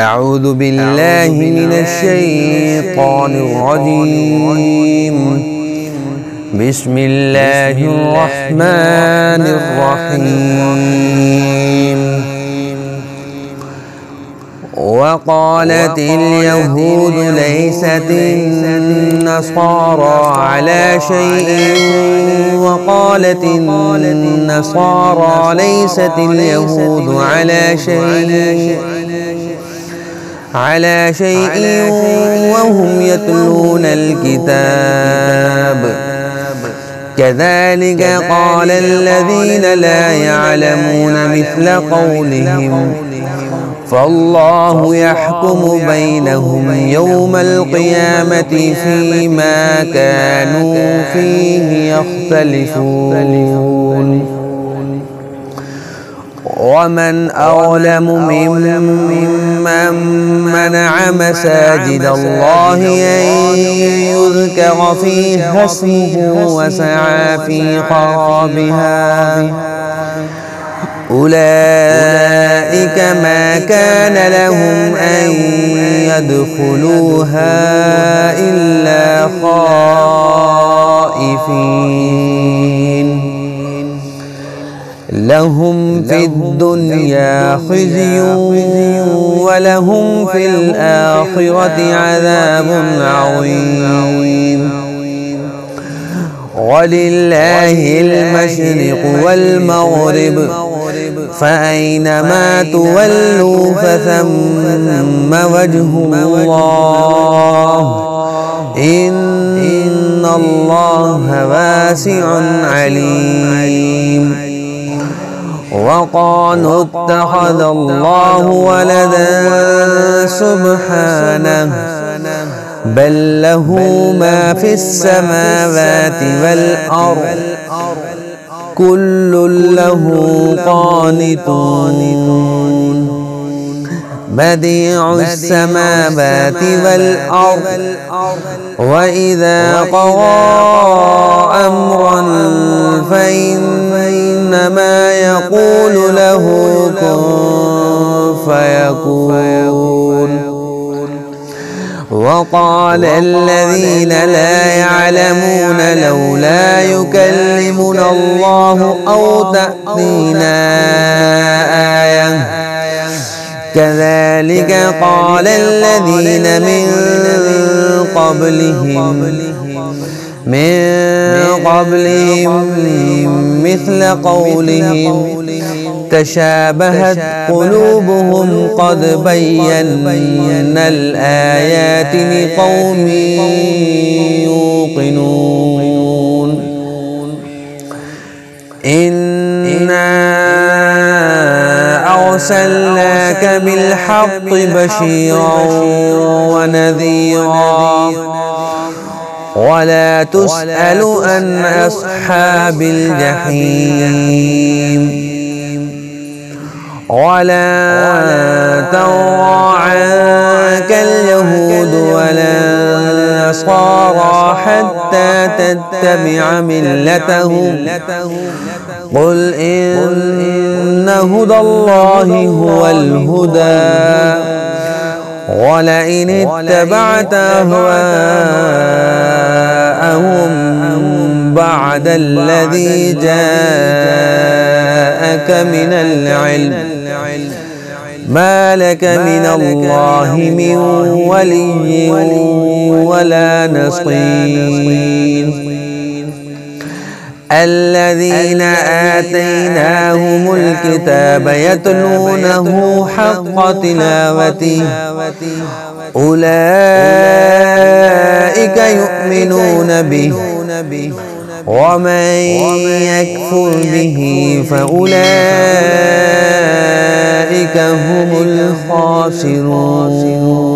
أعوذ بالله من الشيطان الرجيم. بسم الله الرحمن الرحيم. وقالت اليهود ليست النصارى على شيء وقالت النصارى ليست اليهود على شيء وهم يتلون الكتاب. كذلك قال الذين لا يعلمون مثل قولهم، فالله يحكم بينهم يوم القيامة فيما كانوا فيه يختلفون. ومن أظلم ممن منع مساجد الله أن يذكر فيها اسمه وسعى في خرابها. أولئك ما كان لهم أن يدخلوها إلا خائفين. لهم في الدنيا خزي ولهم في الآخرة عذاب عظيم. ولله المشرق والمغرب، فأينما تولوا فثم وجه الله، إن الله واسع عليم. وقالوا اتخذ الله ولدا سبحانه، بل له ما في السماوات والأرض، كل له قانتون. بديع السماوات والأرض، وإذا قضى أمرا فإنما يقول له كن فيكون. وقال الذين لا يعلمون لولا يكلمنا الله أو تأتينا آية. كذلك قال الذين من قبلهم مثل قولهم تشابهت قلوبهم، قد بينا الآيات لقوم يوقنون. إنا أرسلناك بالحق بشيرا ونذيرا، ولا تسأل عن أصحاب الجحيم. ولا ترضى عنك اليهود ولا النصارى حتى تتبع ملتهم، قل إن هدى الله هو الهدى، ولئن اتبعت أهواءهم بعد الذي جاءك من العلم ما لك من الله من ولي ولا نصير. الذين آتيناهم الكتاب يتلونه حق تلاوته، أولئك يؤمنون به، ومن يكفر به فأولئك هم الخاسرون.